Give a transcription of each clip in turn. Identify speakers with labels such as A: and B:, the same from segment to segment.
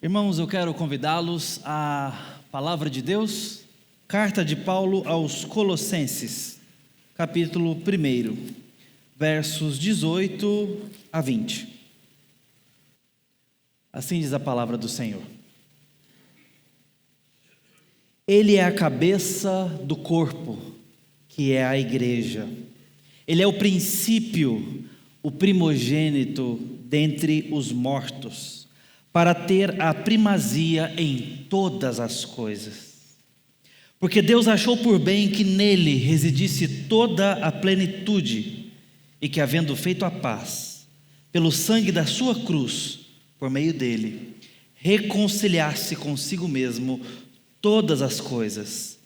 A: Irmãos, eu quero convidá-los à palavra de Deus, carta de Paulo aos Colossenses, capítulo 1, versos 18 a 20. Assim diz a palavra do Senhor. Ele é a cabeça do corpo, que é a igreja. Ele é o princípio, o primogênito dentre os mortos, para ter a primazia em todas as coisas. Porque Deus achou por bem que nele residisse toda a plenitude, e que, havendo feito a paz, pelo sangue da sua cruz, por meio dele, reconciliasse consigo mesmo todas as coisas,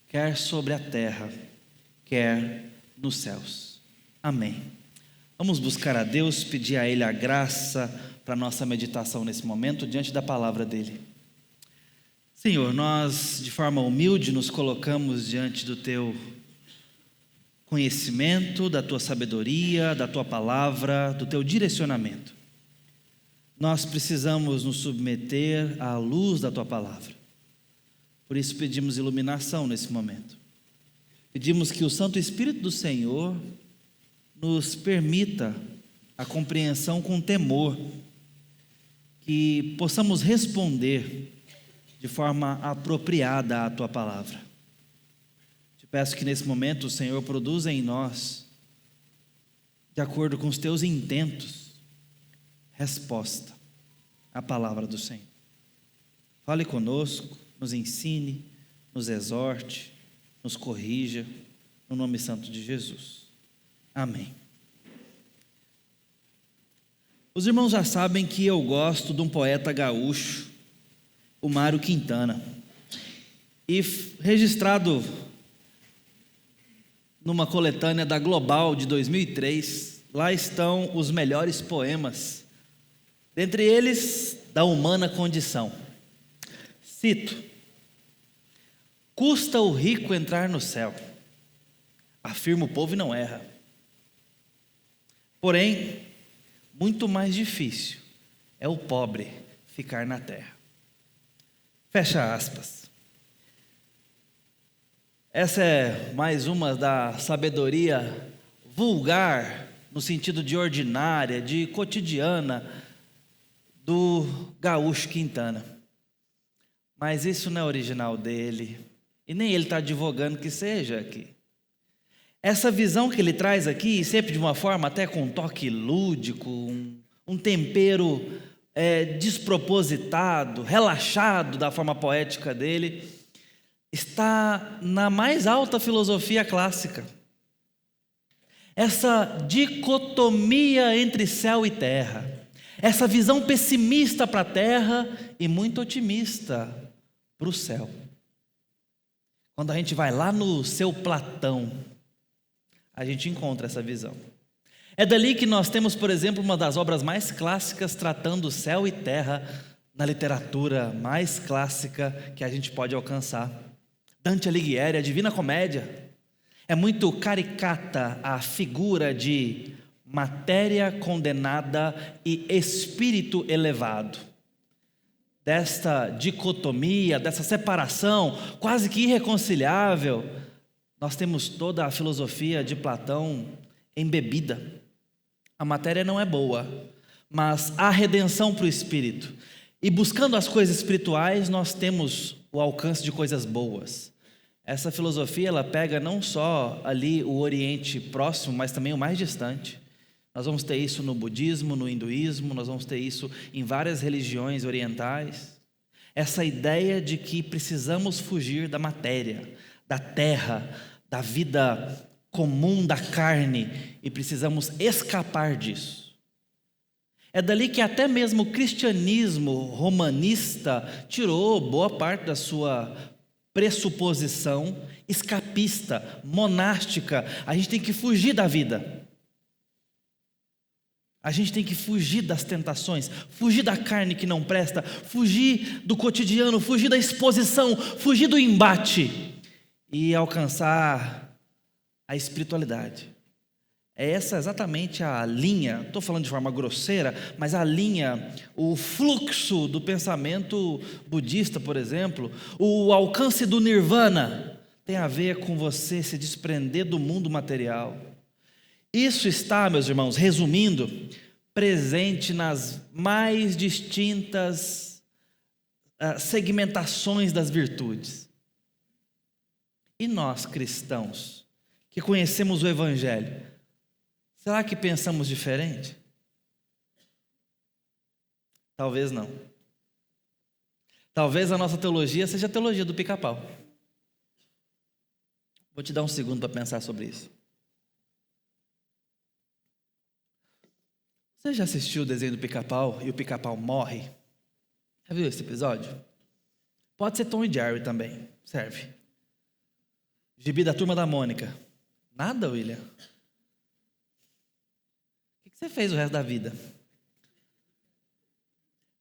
A: quer sobre a terra, quer nos céus. Amém. Vamos buscar a Deus, pedir a Ele a graça para a nossa meditação nesse momento, diante da palavra dEle. Senhor, nós de forma humilde nos colocamos diante do Teu conhecimento, da Tua sabedoria, da Tua palavra, do Teu direcionamento. Nós precisamos nos submeter à luz da Tua palavra. Por isso pedimos iluminação nesse momento. Pedimos que o Santo Espírito do Senhor nos permita a compreensão com temor, que possamos responder de forma apropriada à Tua palavra. Te peço que nesse momento o Senhor produza em nós, de acordo com os Teus intentos, resposta à palavra do Senhor. Fale conosco, nos ensine, nos exorte, nos corrija, no nome santo de Jesus. Amém. Os irmãos já sabem que eu gosto de um poeta gaúcho, o Mário Quintana. E registrado numa coletânea da Global de 2003, lá estão os melhores poemas, dentre eles, da humana condição. Cito: custa o rico entrar no céu, afirma o povo e não erra. Porém, muito mais difícil é o pobre ficar na terra. Fecha aspas. Essa é mais uma da sabedoria vulgar, no sentido de ordinária, de cotidiana, do gaúcho Quintana. Mas isso não é original dele, e nem ele está advogando que seja aqui. Essa visão que ele traz aqui, sempre de uma forma até com um toque lúdico, um tempero despropositado, relaxado da forma poética dele, está na mais alta filosofia clássica. Essa dicotomia entre céu e terra, essa visão pessimista para a terra e muito otimista para o céu. Quando a gente vai lá no seu Platão, a gente encontra essa visão. É dali que nós temos, por exemplo, uma das obras mais clássicas tratando céu e terra na literatura mais clássica que a gente pode alcançar. Dante Alighieri, a Divina Comédia. É muito caricata a figura de matéria condenada e espírito elevado. Desta dicotomia, dessa separação quase que irreconciliável, nós temos toda a filosofia de Platão embebida. A matéria não é boa, mas há redenção para o espírito. E buscando as coisas espirituais, nós temos o alcance de coisas boas. Essa filosofia, ela pega não só ali o Oriente Próximo, mas também o mais distante. Nós vamos ter isso no budismo, no hinduísmo, nós vamos ter isso em várias religiões orientais. Essa ideia de que precisamos fugir da matéria, da terra, da vida comum da carne, e precisamos escapar disso. É dali que até mesmo o cristianismo romanista tirou boa parte da sua pressuposição escapista, monástica. A gente tem que fugir da vida. A gente tem que fugir das tentações, fugir da carne que não presta, fugir do cotidiano, fugir da exposição, fugir do embate e alcançar a espiritualidade. É essa exatamente a linha, estou falando de forma grosseira, mas a linha, o fluxo do pensamento budista, por exemplo, o alcance do nirvana, tem a ver com você se desprender do mundo material. Isso está, meus irmãos, resumindo, presente nas mais distintas segmentações das virtudes. E nós, cristãos, que conhecemos o Evangelho, será que pensamos diferente? Talvez não. Talvez a nossa teologia seja a teologia do pica-pau. Vou te dar um segundo para pensar sobre isso. Você já assistiu o desenho do pica-pau e o pica-pau morre? Já viu esse episódio? Pode ser Tom e Jerry também, serve. Gibi da Turma da Mônica. Nada, William? O que você fez o resto da vida?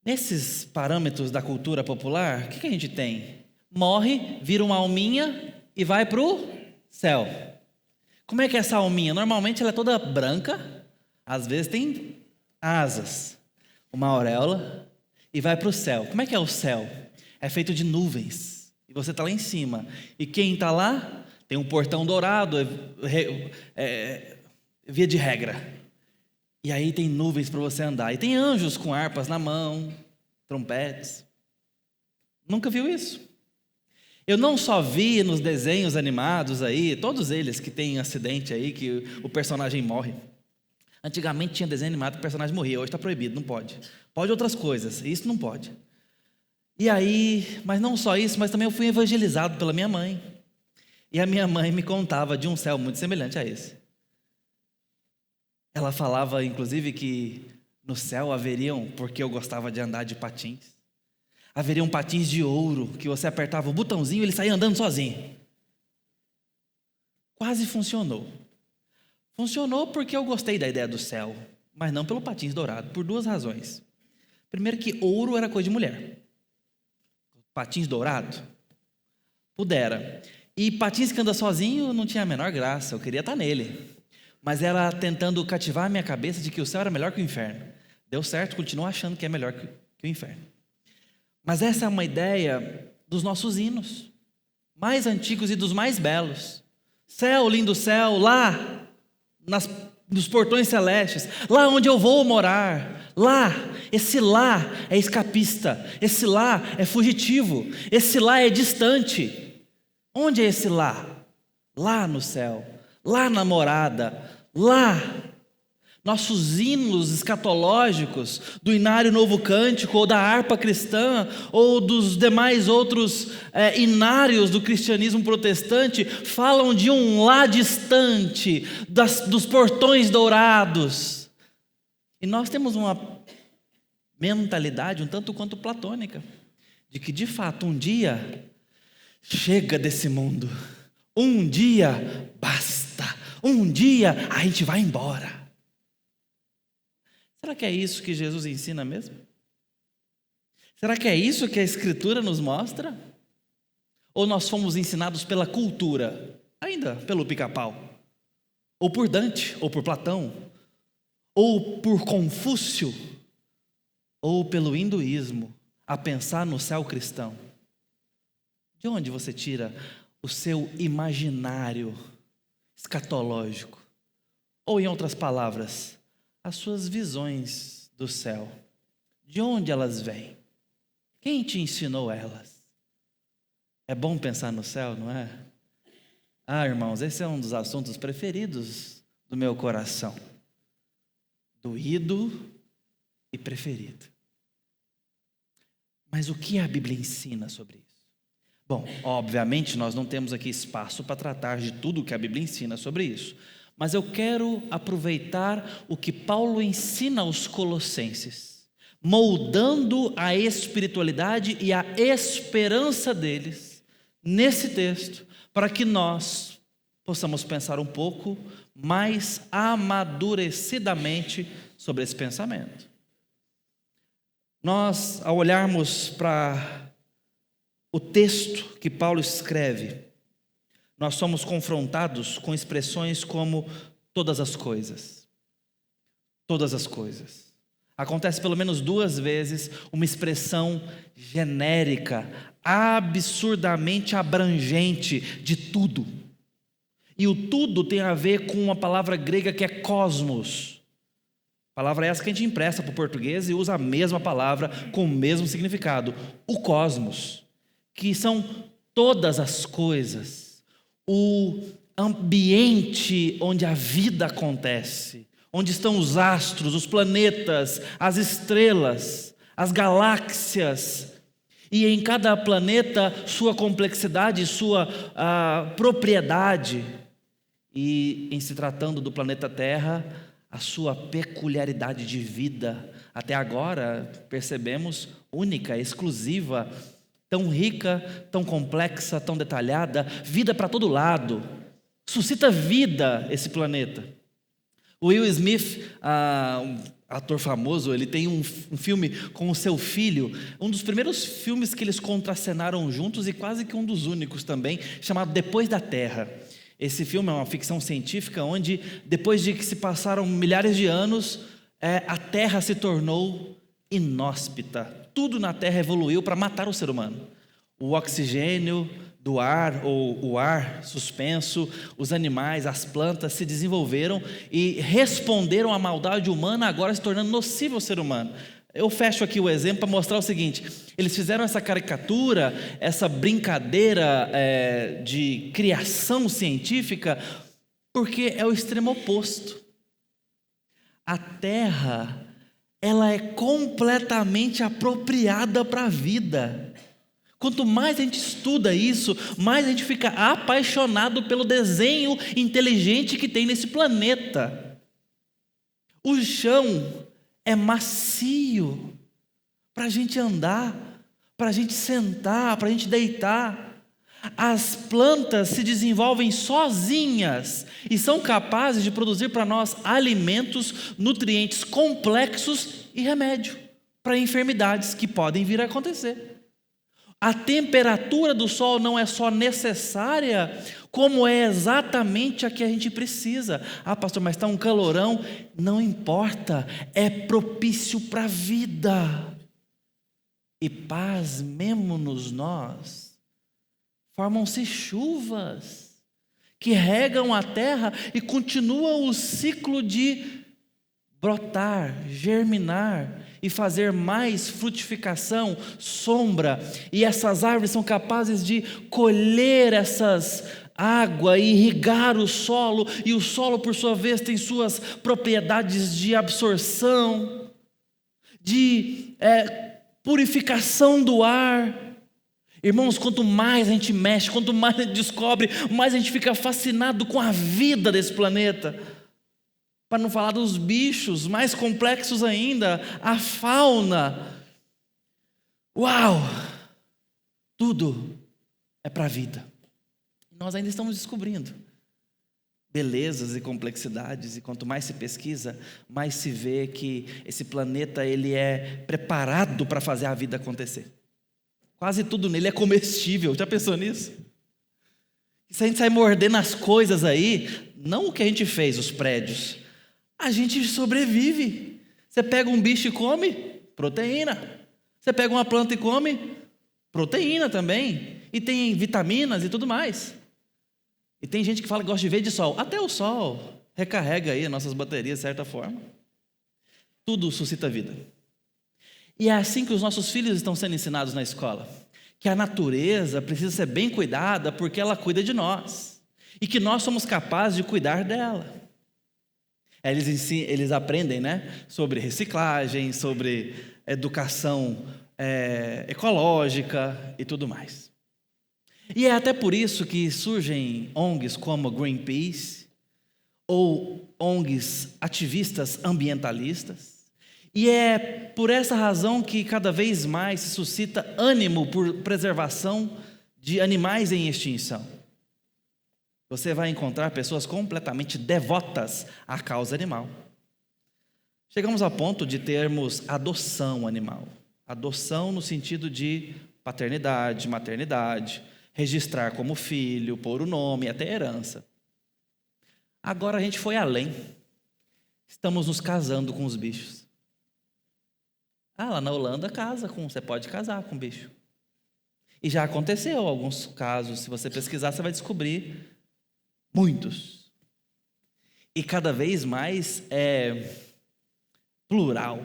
A: Nesses parâmetros da cultura popular, o que a gente tem? Morre, vira uma alminha e vai para o céu. Como é que é essa alminha? Normalmente ela é toda branca, às vezes tem asas, uma auréola, e vai para o céu. Como é que é o céu? É feito de nuvens, e você está lá em cima. E quem está lá? Tem um portão dourado, via de regra. E aí tem nuvens para você andar. E tem anjos com harpas na mão, trompetes. Nunca viu isso? Eu não só vi nos desenhos animados aí, todos eles que tem acidente aí, que o personagem morre. Antigamente tinha desenho animado que o personagem morria, hoje está proibido, não pode. Pode outras coisas, isso não pode. E aí, mas não só isso, mas também eu fui evangelizado pela minha mãe. E a minha mãe me contava de um céu muito semelhante a esse. Ela falava, inclusive, que no céu haveriam, porque eu gostava de andar de patins, haveriam patins de ouro, que você apertava o botãozinho e ele saía andando sozinho. Quase funcionou. Funcionou porque eu gostei da ideia do céu, mas não pelo patins dourado, por duas razões. Primeiro que ouro era coisa de mulher. Patins dourado? Pudera. E patins que anda sozinho não tinha a menor graça, eu queria estar nele. Mas era tentando cativar a minha cabeça de que o céu era melhor que o inferno. Deu certo, continuo achando que é melhor que o inferno. Mas essa é uma ideia dos nossos hinos, mais antigos e dos mais belos. Céu, lindo céu, lá, nos portões celestes, lá onde eu vou morar, lá, esse lá é escapista, esse lá é fugitivo, esse lá é distante. Onde é esse lá? Lá no céu, lá na morada, lá. Nossos hinos escatológicos, do Inário Novo Cântico, ou da harpa cristã, ou dos demais outros inários do cristianismo protestante, falam de um lá distante, dos portões dourados. E nós temos uma mentalidade um tanto quanto platônica, de que de fato um dia chega desse mundo, um dia basta, um dia a gente vai embora. Será que é isso que Jesus ensina mesmo? Será que é isso que a Escritura nos mostra? Ou nós fomos ensinados pela cultura, ainda pelo pica-pau? Ou por Dante, ou por Platão? Ou por Confúcio? Ou pelo hinduísmo, a pensar no céu cristão? De onde você tira o seu imaginário escatológico? Ou, em outras palavras, as suas visões do céu? De onde elas vêm? Quem te ensinou elas? É bom pensar no céu, não é? Ah, irmãos, esse é um dos assuntos preferidos do meu coração. Doído e preferido. Mas o que a Bíblia ensina sobre isso? Bom, obviamente nós não temos aqui espaço para tratar de tudo o que a Bíblia ensina sobre isso. Mas eu quero aproveitar o que Paulo ensina aos Colossenses, moldando a espiritualidade e a esperança deles nesse texto, para que nós possamos pensar um pouco mais amadurecidamente sobre esse pensamento. Nós, ao olharmos para o texto que Paulo escreve, nós somos confrontados com expressões como todas as coisas. Todas as coisas. Acontece pelo menos 2 vezes uma expressão genérica, absurdamente abrangente de tudo. E o tudo tem a ver com uma palavra grega que é cosmos. Palavra essa que a gente empresta para o português e usa a mesma palavra com o mesmo significado. O cosmos, que são todas as coisas. O ambiente onde a vida acontece. Onde estão os astros, os planetas, as estrelas, as galáxias. E em cada planeta, sua complexidade, sua propriedade. E em se tratando do planeta Terra, a sua peculiaridade de vida. Até agora, percebemos, única, exclusiva, tão rica, tão complexa, tão detalhada. Vida para todo lado. Suscita vida esse planeta. O Will Smith, um ator famoso, ele tem um filme com o seu filho, um dos primeiros filmes que eles contracenaram juntos e quase que um dos únicos também, chamado Depois da Terra. Esse filme é uma ficção científica onde, depois de que se passaram milhares de anos, a Terra se tornou inóspita. Tudo na Terra evoluiu para matar o ser humano. O oxigênio do ar, ou o ar suspenso, os animais, as plantas se desenvolveram e responderam à maldade humana, agora se tornando nocivo ao ser humano. Eu fecho aqui o exemplo para mostrar o seguinte: eles fizeram essa caricatura, essa brincadeira de criação científica, porque é o extremo oposto. A Terra, ela é completamente apropriada para a vida. Quanto mais a gente estuda isso, mais a gente fica apaixonado pelo desenho inteligente que tem nesse planeta. O chão é macio para a gente andar, para a gente sentar, para a gente deitar. As plantas se desenvolvem sozinhas e são capazes de produzir para nós alimentos, nutrientes complexos e remédio para enfermidades que podem vir a acontecer. A temperatura do sol não é só necessária, como é exatamente a que a gente precisa. Ah, pastor, mas está um calorão. Não importa, é propício para a vida. E pasmemo-nos nós, formam-se chuvas que regam a terra e continua o ciclo de brotar, germinar e fazer mais frutificação, sombra, e essas árvores são capazes de colher essas água e irrigar o solo, e o solo por sua vez tem suas propriedades de absorção, de purificação do ar. Irmãos, quanto mais a gente mexe, quanto mais a gente descobre, mais a gente fica fascinado com a vida desse planeta. Para não falar dos bichos mais complexos ainda, a fauna. Uau! Tudo é para a vida. Nós ainda estamos descobrindo belezas e complexidades, e quanto mais se pesquisa, mais se vê que esse planeta ele é preparado para fazer a vida acontecer. Quase tudo nele é comestível. Já pensou nisso? Se a gente sai mordendo as coisas aí, não o que a gente fez, os prédios, a gente sobrevive. Você pega um bicho e come, proteína. Você pega uma planta e come, proteína também. E tem vitaminas e tudo mais. E tem gente que fala que gosta de ver de sol. Até o sol recarrega aí as nossas baterias de certa forma. Tudo suscita vida. E é assim que os nossos filhos estão sendo ensinados na escola. Que a natureza precisa ser bem cuidada porque ela cuida de nós. E que nós somos capazes de cuidar dela. Eles aprendem, sobre reciclagem, sobre educação ecológica e tudo mais. E é até por isso que surgem ONGs como Greenpeace ou ONGs ativistas ambientalistas. E é por essa razão que cada vez mais se suscita ânimo por preservação de animais em extinção. Você vai encontrar pessoas completamente devotas à causa animal. Chegamos ao ponto de termos adoção animal. Adoção no sentido de paternidade, maternidade, registrar como filho, pôr o nome, até herança. Agora a gente foi além. Estamos nos casando com os bichos. Lá na Holanda você pode casar com bicho. E já aconteceu alguns casos, se você pesquisar, você vai descobrir muitos. E cada vez mais é plural,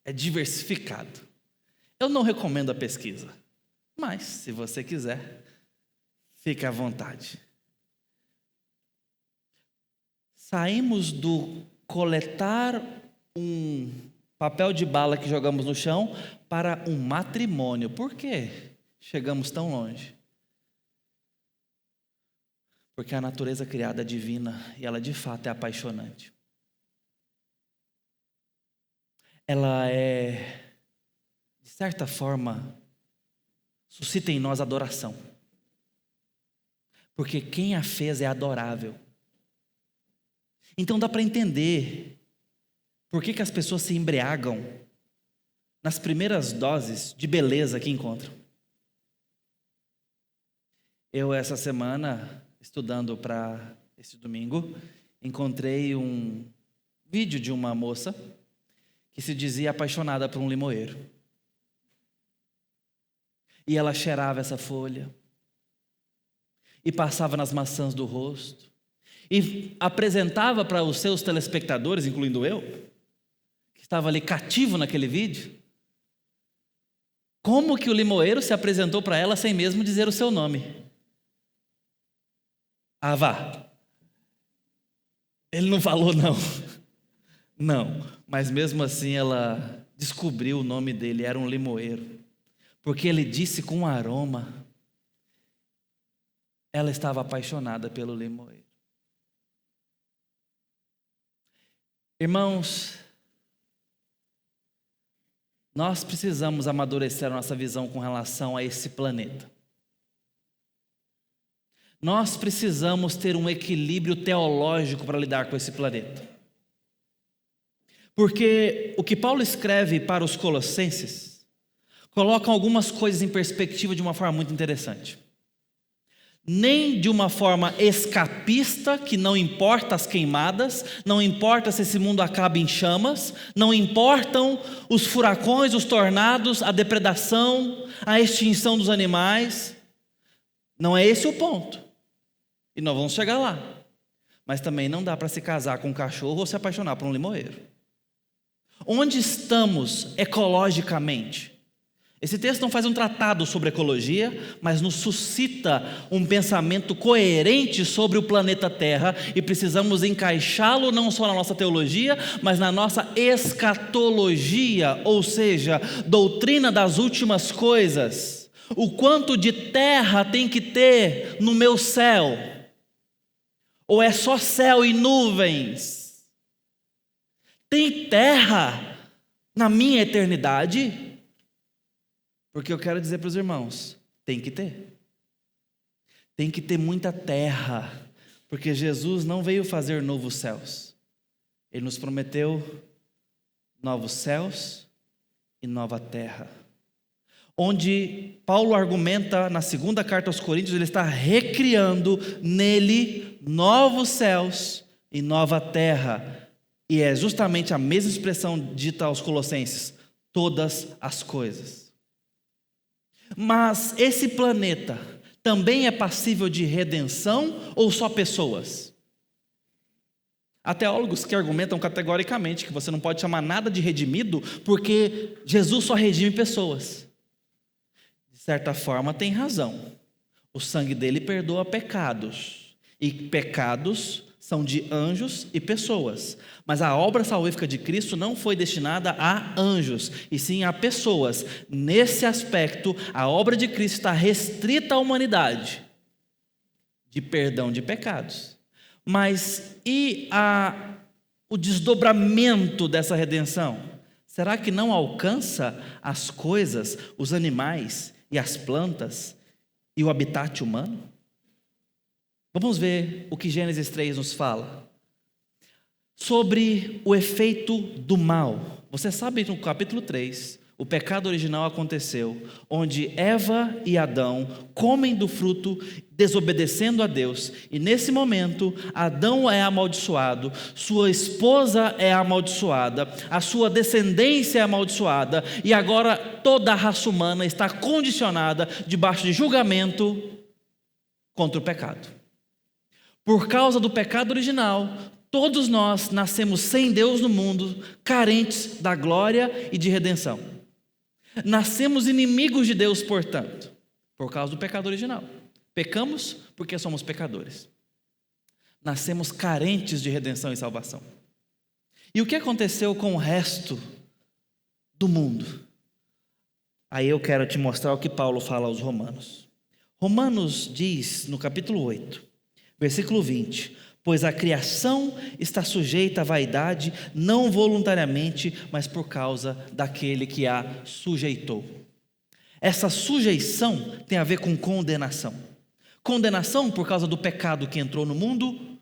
A: é diversificado. Eu não recomendo a pesquisa, mas se você quiser, fique à vontade. Saímos do coletar um papel de bala que jogamos no chão para um matrimônio. Por quê chegamos tão longe? Porque a natureza criada é divina e ela de fato é apaixonante. Ela de certa forma, suscita em nós adoração. Porque quem a fez é adorável. Então dá para entender por que as pessoas se embriagam nas primeiras doses de beleza que encontram. Eu, essa semana, estudando para esse domingo, encontrei um vídeo de uma moça que se dizia apaixonada por um limoeiro. E ela cheirava essa folha e passava nas maçãs do rosto e apresentava para os seus telespectadores, incluindo eu, que estava ali cativo naquele vídeo, como que o limoeiro se apresentou para ela sem mesmo dizer o seu nome. Vá. Ele não falou não. Não, mas mesmo assim ela descobriu o nome dele, era um limoeiro. Porque ele disse com aroma. Ela estava apaixonada pelo limoeiro. Irmãos, nós precisamos amadurecer a nossa visão com relação a esse planeta. Nós precisamos ter um equilíbrio teológico para lidar com esse planeta. Porque o que Paulo escreve para os Colossenses coloca algumas coisas em perspectiva de uma forma muito interessante. Nem de uma forma escapista, que não importa as queimadas, não importa se esse mundo acaba em chamas, não importam os furacões, os tornados, a depredação, a extinção dos animais. Não é esse o ponto. E nós vamos chegar lá. Mas também não dá para se casar com um cachorro ou se apaixonar por um limoeiro. Onde estamos ecologicamente? Esse texto não faz um tratado sobre ecologia, mas nos suscita um pensamento coerente sobre o planeta Terra e precisamos encaixá-lo não só na nossa teologia, mas na nossa escatologia, ou seja, doutrina das últimas coisas. O quanto de terra tem que ter no meu céu? Ou é só céu e nuvens? Tem terra na minha eternidade? Porque eu quero dizer para os irmãos, tem que ter. Tem que ter muita terra, porque Jesus não veio fazer novos céus. Ele nos prometeu novos céus e nova terra. Onde Paulo argumenta na segunda carta aos Coríntios, ele está recriando nele novos céus e nova terra. E é justamente a mesma expressão dita aos Colossenses, todas as coisas. Mas esse planeta também é passível de redenção ou só pessoas? Há teólogos que argumentam categoricamente que você não pode chamar nada de redimido porque Jesus só redime pessoas. De certa forma tem razão. O sangue dele perdoa pecados. E pecados são de anjos e pessoas. Mas a obra salvífica de Cristo não foi destinada a anjos, e sim a pessoas. Nesse aspecto, a obra de Cristo está restrita à humanidade, de perdão de pecados. Mas e o desdobramento dessa redenção? Será que não alcança as coisas, os animais e as plantas e o habitat humano? Vamos ver o que Gênesis 3 nos fala sobre o efeito do mal. Você sabe no capítulo 3, O pecado original aconteceu, onde Eva e Adão comem do fruto, desobedecendo a Deus. E nesse momento, Adão é amaldiçoado, sua esposa é amaldiçoada, a sua descendência é amaldiçoada, e agora toda a raça humana está condicionada debaixo de julgamento contra o pecado. Por causa do pecado original, todos nós nascemos sem Deus no mundo, carentes da glória e de redenção. Nascemos inimigos de Deus, portanto, por causa do pecado original. Pecamos porque somos pecadores. Nascemos carentes de redenção e salvação. E o que aconteceu com o resto do mundo? Aí eu quero te mostrar o que Paulo fala aos Romanos. Romanos diz no capítulo 8, versículo 20: pois a criação está sujeita à vaidade, não voluntariamente, mas por causa daquele que a sujeitou. Essa sujeição tem a ver com condenação. Condenação por causa do pecado que entrou no mundo,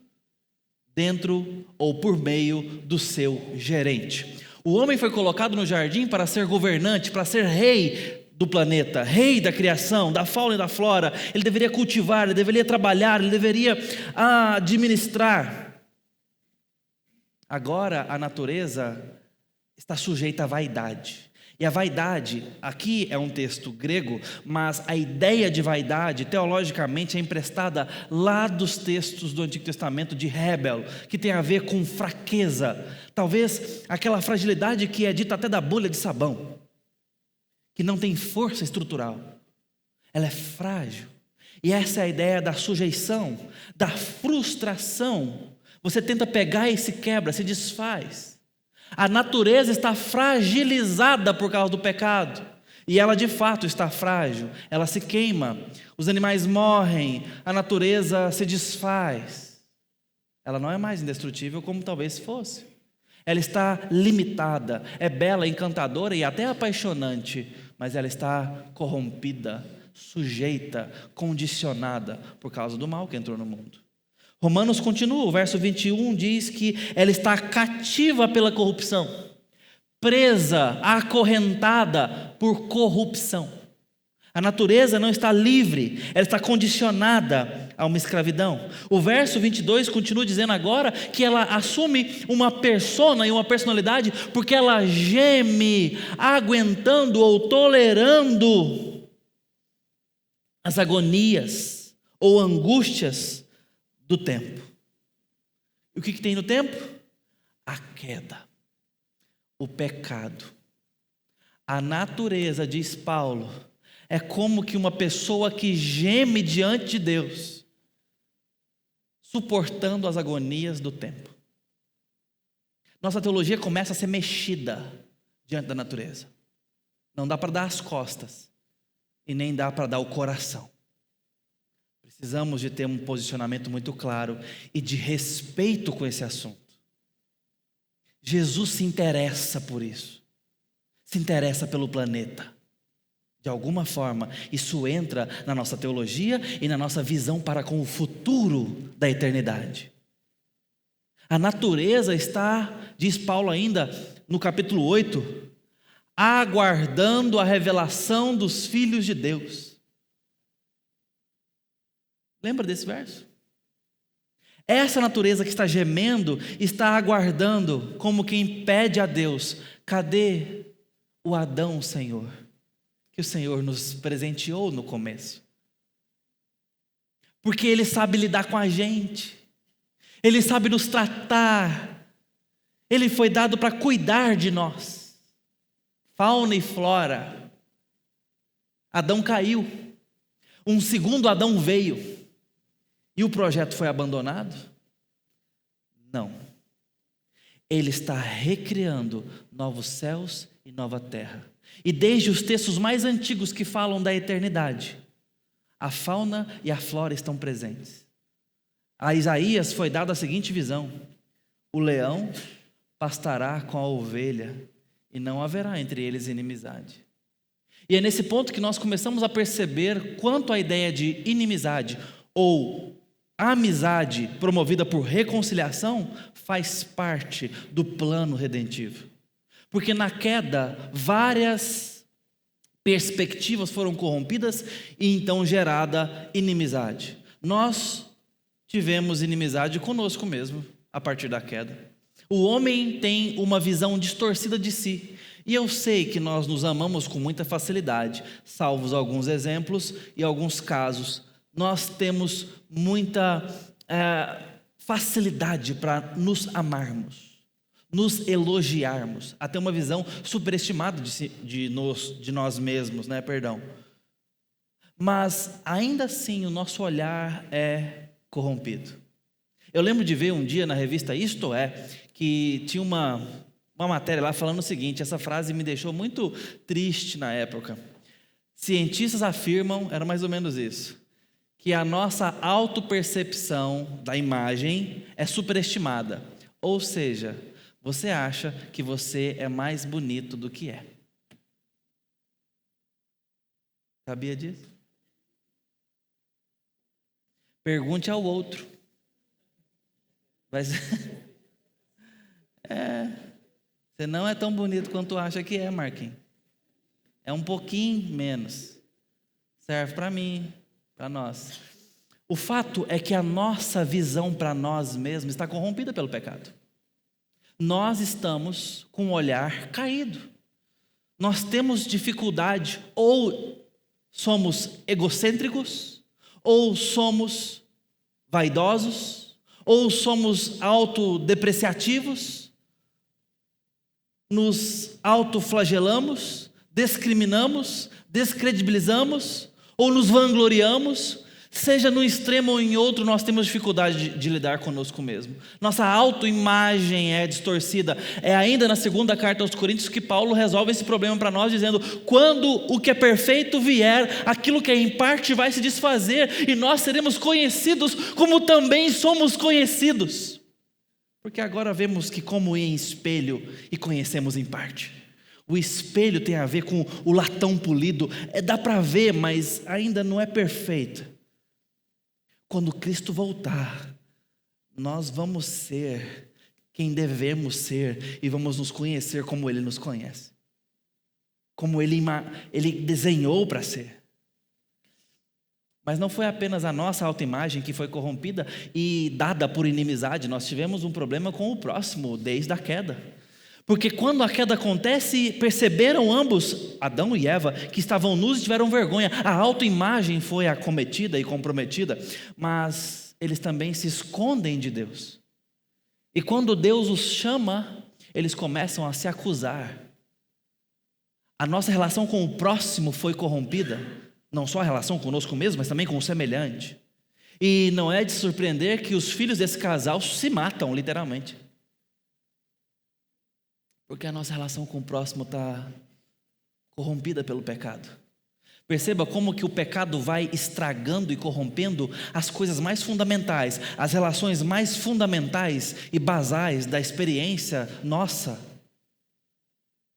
A: dentro ou por meio do seu gerente. O homem foi colocado no jardim para ser governante, para ser rei do planeta, rei da criação, da fauna e da flora. Ele deveria cultivar, ele deveria trabalhar, ele deveria administrar. Agora a natureza está sujeita à vaidade. E a vaidade, aqui é um texto grego, mas a ideia de vaidade, teologicamente, é emprestada lá dos textos do Antigo Testamento de Hebel, que tem a ver com fraqueza. Talvez aquela fragilidade que é dita até da bolha de sabão, que não tem força estrutural, ela é frágil. E essa é a ideia da sujeição, da frustração. Você tenta pegar e se quebra, se desfaz. A natureza está fragilizada por causa do pecado, e ela de fato está frágil, ela se queima, os animais morrem, a natureza se desfaz. Ela não é mais indestrutível como talvez fosse. Ela está limitada, é bela, encantadora e até apaixonante, mas ela está corrompida, sujeita, condicionada por causa do mal que entrou no mundo. Romanos continua, o verso 21 diz que ela está cativa pela corrupção, presa, acorrentada por corrupção. A natureza não está livre, ela está condicionada a uma escravidão. O verso 22 continua dizendo agora que ela assume uma persona e uma personalidade porque ela geme, aguentando ou tolerando as agonias ou angústias do tempo. E o que tem no tempo? A queda, o pecado. A natureza, diz Paulo, é como que uma pessoa que geme diante de Deus, suportando as agonias do tempo. Nossa teologia começa a ser mexida diante da natureza. Não dá para dar as costas e nem dá para dar o coração. Precisamos de ter um posicionamento muito claro e de respeito com esse assunto. Jesus se interessa por isso, se interessa pelo planeta. De alguma forma, isso entra na nossa teologia e na nossa visão para com o futuro da eternidade. A natureza está, diz Paulo ainda no capítulo 8, aguardando a revelação dos filhos de Deus. Lembra desse verso? Essa natureza que está gemendo, está aguardando como quem pede a Deus: cadê o Adão, Senhor? Que o Senhor nos presenteou no começo. Porque Ele sabe lidar com a gente, Ele sabe nos tratar, Ele foi dado para cuidar de nós. Fauna e flora. Adão caiu, um segundo Adão veio, e o projeto foi abandonado? Não. Ele está recriando novos céus e nova terra. E desde os textos mais antigos que falam da eternidade, a fauna e a flora estão presentes. A Isaías foi dada a seguinte visão: o leão pastará com a ovelha, e não haverá entre eles inimizade. E é nesse ponto que nós começamos a perceber quanto a ideia de inimizade ou amizade promovida por reconciliação faz parte do plano redentivo. Porque na queda, várias perspectivas foram corrompidas e então gerada inimizade. Nós tivemos inimizade conosco mesmo a partir da queda. O homem tem uma visão distorcida de si. E eu sei que nós nos amamos com muita facilidade, salvos alguns exemplos e alguns casos. Nós temos muita facilidade para nos amarmos, nos elogiarmos, até uma visão superestimada de nós mesmos, né? Mas ainda assim o nosso olhar é corrompido. Eu lembro de ver um dia na revista Isto É, que tinha uma matéria lá falando o seguinte, essa frase me deixou muito triste na época. Cientistas afirmam, era mais ou menos isso, que a nossa autopercepção da imagem é superestimada. Ou seja, você acha que você é mais bonito do que é. Sabia disso? Pergunte ao outro. Mas você não é tão bonito quanto acha que é, Marquinhos. É um pouquinho menos. Serve para mim, para nós. O fato é que a nossa visão para nós mesmos está corrompida pelo pecado. Nós estamos com o olhar caído. Nós temos dificuldade, ou somos egocêntricos, ou somos vaidosos, ou somos autodepreciativos, nos autoflagelamos, discriminamos, descredibilizamos, ou nos vangloriamos. Seja num extremo ou em outro, nós temos dificuldade de lidar conosco mesmo. Nossa autoimagem é distorcida. É ainda na segunda carta aos Coríntios que Paulo resolve esse problema para nós, dizendo: quando o que é perfeito vier, aquilo que é em parte vai se desfazer, e nós seremos conhecidos como também somos conhecidos. Porque agora vemos que como em espelho, e conhecemos em parte. O espelho tem a ver com o latão polido. Dá para ver, mas ainda não é perfeito. Quando Cristo voltar, nós vamos ser quem devemos ser e vamos nos conhecer como Ele nos conhece, como Ele desenhou para ser. Mas não foi apenas a nossa autoimagem que foi corrompida e dada por inimizade. Nós tivemos um problema com o próximo desde a queda. Porque quando a queda acontece, perceberam ambos, Adão e Eva, que estavam nus e tiveram vergonha. A autoimagem foi acometida e comprometida, mas eles também se escondem de Deus. E quando Deus os chama, eles começam a se acusar. A nossa relação com o próximo foi corrompida, não só a relação conosco mesmo, mas também com o semelhante. E não é de surpreender que os filhos desse casal se matam, literalmente. Porque a nossa relação com o próximo está corrompida pelo pecado. Perceba como que o pecado vai estragando e corrompendo as coisas mais fundamentais, as relações mais fundamentais e basais da experiência nossa.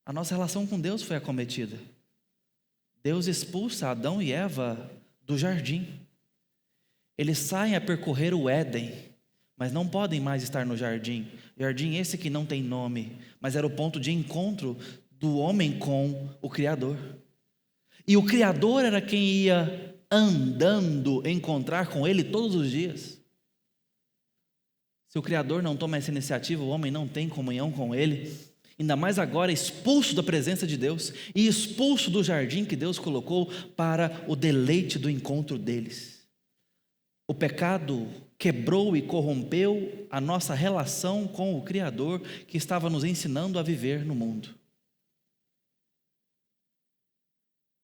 A: A nossa relação com Deus foi acometida. Deus expulsa Adão e Eva do jardim. Eles saem a percorrer o Éden, mas não podem mais estar no jardim. Jardim esse que não tem nome, mas era o ponto de encontro do homem com o Criador. E o Criador era quem ia andando encontrar com ele todos os dias. Se o Criador não toma essa iniciativa, o homem não tem comunhão com ele. Ainda mais agora expulso da presença de Deus e expulso do jardim que Deus colocou para o deleite do encontro deles. O pecado quebrou e corrompeu a nossa relação com o Criador que estava nos ensinando a viver no mundo.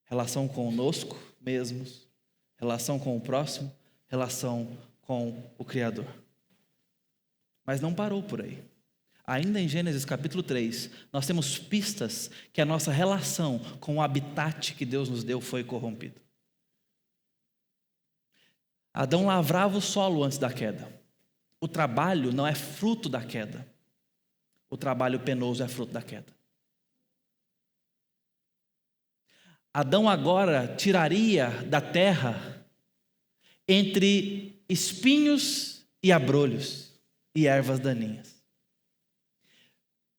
A: Relação conosco mesmos, relação com o próximo, relação com o Criador. Mas não parou por aí. Ainda em Gênesis capítulo 3, nós temos pistas que a nossa relação com o habitat que Deus nos deu foi corrompida. Adão lavrava o solo antes da queda. O trabalho não é fruto da queda. O trabalho penoso é fruto da queda. Adão agora tiraria da terra entre espinhos e abrolhos e ervas daninhas.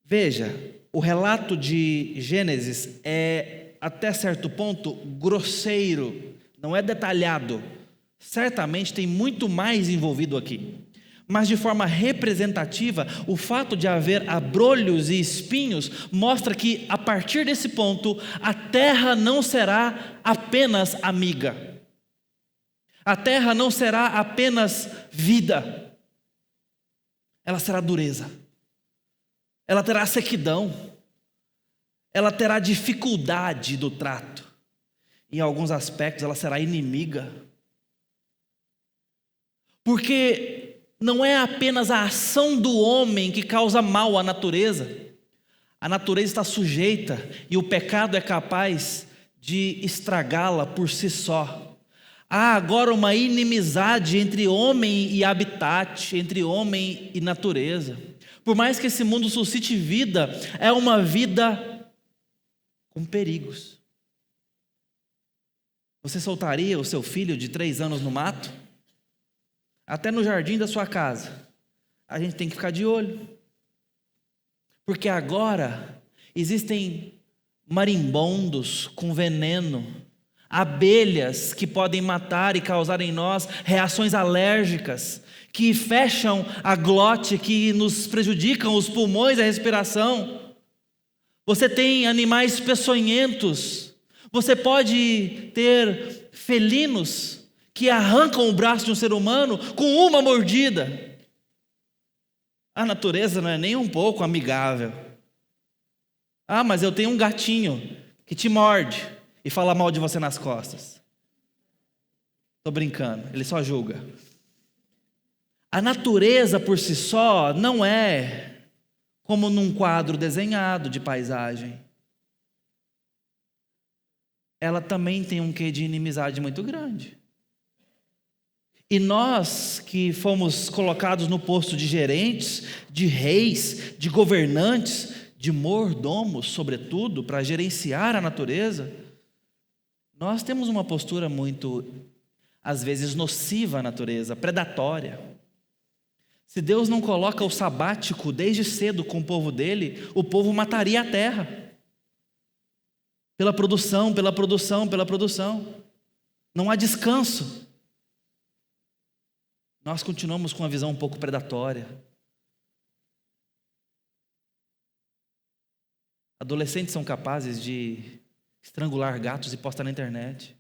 A: Veja, o relato de Gênesis é, até certo ponto, grosseiro, não é detalhado. Certamente tem muito mais envolvido aqui. Mas de forma representativa, o fato de haver abrolhos e espinhos mostra que, a partir desse ponto, a terra não será apenas amiga. A terra não será apenas vida. Ela será dureza. Ela terá sequidão. Ela terá dificuldade do trato. Em alguns aspectos, ela será inimiga. Porque não é apenas a ação do homem que causa mal à natureza. A natureza está sujeita e o pecado é capaz de estragá-la por si só. Há agora uma inimizade entre homem e habitat, entre homem e natureza. Por mais que esse mundo suscite vida, é uma vida com perigos. Você soltaria o seu filho de 3 anos no mato? Até no jardim da sua casa, a gente tem que ficar de olho. Porque agora existem marimbondos com veneno, abelhas que podem matar e causar em nós reações alérgicas, que fecham a glote, que nos prejudicam os pulmões e a respiração. Você tem animais peçonhentos, você pode ter felinos que arrancam o braço de um ser humano com uma mordida. A natureza não é nem um pouco amigável. Ah, mas eu tenho um gatinho que te morde e fala mal de você nas costas. Estou brincando, ele só julga. A natureza por si só não é como num quadro desenhado de paisagem. Ela também tem um quê de inimizade muito grande. E nós que fomos colocados no posto de gerentes, de reis, de governantes, de mordomos, sobretudo, para gerenciar a natureza, nós temos uma postura muito, às vezes, nociva à natureza, predatória. Se Deus não coloca o sabático desde cedo com o povo dele, o povo mataria a terra. Pela produção, pela produção, pela produção. Não há descanso. Nós continuamos com uma visão um pouco predatória. Adolescentes são capazes de estrangular gatos e postar na internet.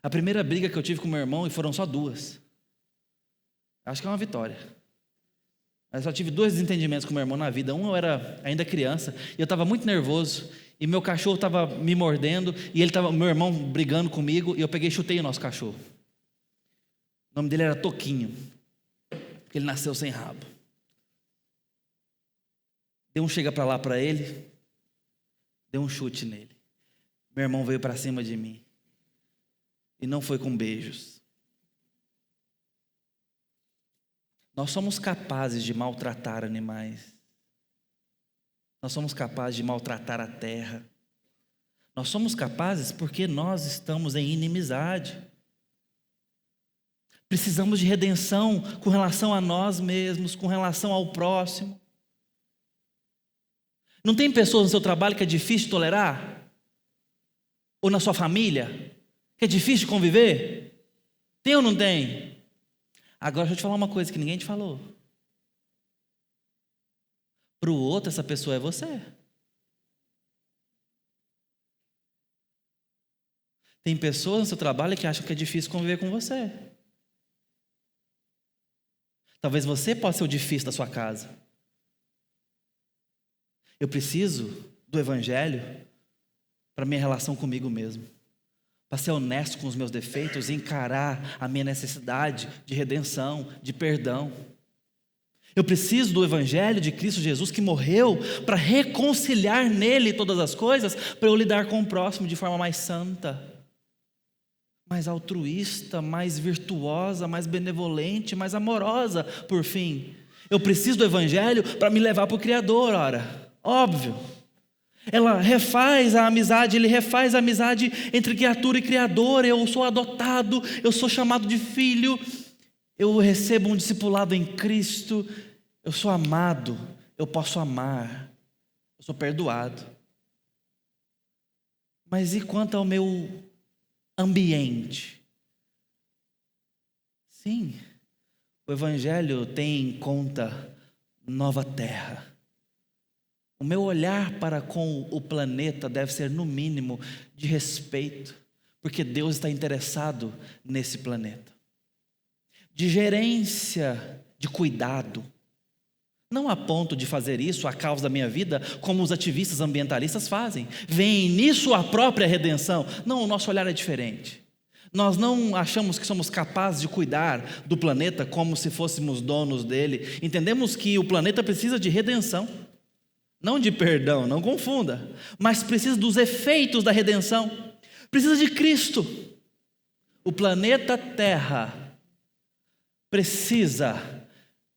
A: A primeira briga que eu tive com meu irmão, e foram só 2. Acho que é uma vitória. Mas eu só tive 2 desentendimentos com meu irmão na vida. Um, eu era ainda criança e eu estava muito nervoso. E meu cachorro estava me mordendo e meu irmão brigando comigo, e eu peguei e chutei o nosso cachorro. O nome dele era Toquinho, porque ele nasceu sem rabo. Dei um chega para lá para ele, dei um chute nele. Meu irmão veio para cima de mim. E não foi com beijos. Nós somos capazes de maltratar animais. Nós somos capazes de maltratar a terra. Nós somos capazes porque nós estamos em inimizade. Precisamos de redenção com relação a nós mesmos, com relação ao próximo. Não tem pessoas no seu trabalho que é difícil tolerar? Ou na sua família? Que é difícil de conviver? Tem ou não tem? Agora deixa eu te falar uma coisa que ninguém te falou. Para o outro, essa pessoa é você. Tem pessoas no seu trabalho que acham que é difícil conviver com você. Talvez você possa ser o difícil da sua casa. Eu preciso do Evangelho para minha relação comigo mesmo. Para ser honesto com os meus defeitos e encarar a minha necessidade de redenção, de perdão. Eu preciso do Evangelho de Cristo Jesus, que morreu para reconciliar nele todas as coisas, para eu lidar com o próximo de forma mais santa, mais altruísta, mais virtuosa, mais benevolente, mais amorosa, por fim. Eu preciso do Evangelho para me levar para o Criador, ora, óbvio. Ela refaz a amizade, ele refaz a amizade entre criatura e Criador. Eu sou adotado, eu sou chamado de filho, eu recebo um discipulado em Cristo, eu sou amado, eu posso amar, eu sou perdoado. Mas e quanto ao meu ambiente? Sim, o Evangelho tem em conta nova terra. O meu olhar para com o planeta deve ser, no mínimo, de respeito, porque Deus está interessado nesse planeta. De gerência, de cuidado. Não a ponto de fazer isso a causa da minha vida, como os ativistas ambientalistas fazem. Veem nisso a própria redenção. Não, o nosso olhar é diferente. Nós não achamos que somos capazes de cuidar do planeta como se fôssemos donos dele. Entendemos que o planeta precisa de redenção. Não de perdão, não confunda. Mas precisa dos efeitos da redenção. Precisa de Cristo. O planeta Terra precisa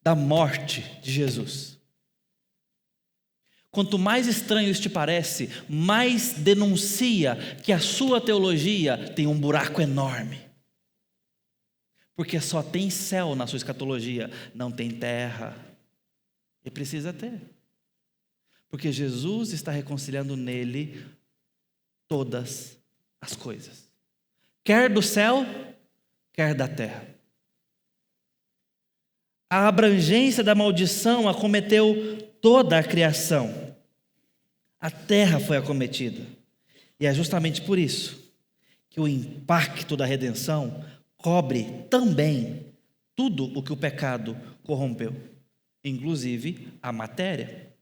A: da morte de Jesus. Quanto mais estranho isso te parece, mais denuncia que a sua teologia tem um buraco enorme. Porque só tem céu na sua escatologia, não tem terra. E precisa ter. Porque Jesus está reconciliando nele todas as coisas. Quer do céu, quer da terra. A abrangência da maldição acometeu toda a criação. A terra foi acometida. E é justamente por isso que o impacto da redenção cobre também tudo o que o pecado corrompeu, inclusive a matéria.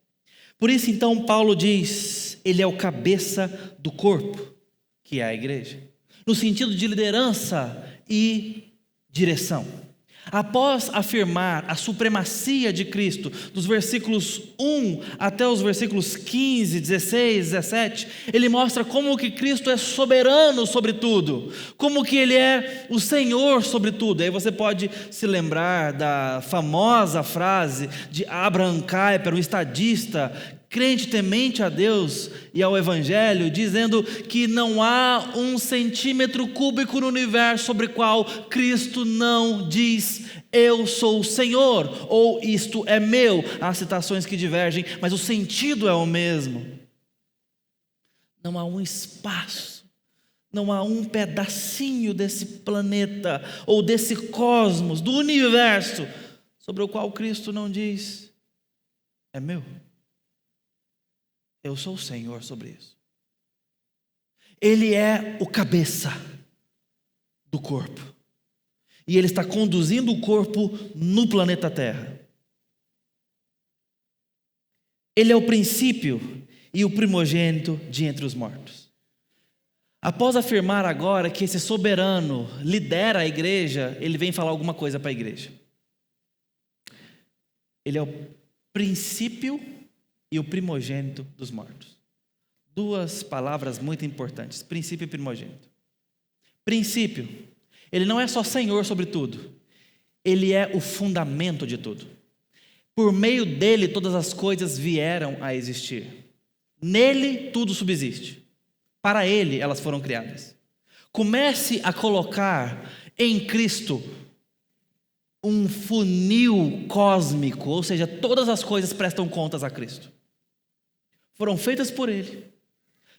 A: Por isso, então, Paulo diz, ele é o cabeça do corpo, que é a igreja, no sentido de liderança e direção. Após afirmar a supremacia de Cristo, dos versículos 1 até os versículos 15, 16, 17, ele mostra como que Cristo é soberano sobre tudo, como que ele é o Senhor sobre tudo. Aí você pode se lembrar da famosa frase de Abraham Kuyper, um estadista, crente temente a Deus e ao Evangelho, dizendo que não há 1 centímetro cúbico no universo sobre o qual Cristo não diz, eu sou o Senhor, ou isto é meu. Há citações que divergem, mas o sentido é o mesmo. Não há um espaço, não há um pedacinho desse planeta, ou desse cosmos, do universo, sobre o qual Cristo não diz, é meu. Eu sou o Senhor sobre isso. Ele é o cabeça do corpo. E ele está conduzindo o corpo no planeta Terra. Ele é o princípio e o primogênito de entre os mortos. Após afirmar agora que esse soberano lidera a igreja, ele vem falar alguma coisa para a igreja. Ele é o princípio e o primogênito dos mortos. Duas palavras muito importantes, princípio e primogênito. Princípio, ele não é só Senhor sobre tudo, ele é o fundamento de tudo. Por meio dele todas as coisas vieram a existir. Nele tudo subsiste. Para ele elas foram criadas. Comece a colocar em Cristo um funil cósmico, ou seja, todas as coisas prestam contas a Cristo. Foram feitas por Ele,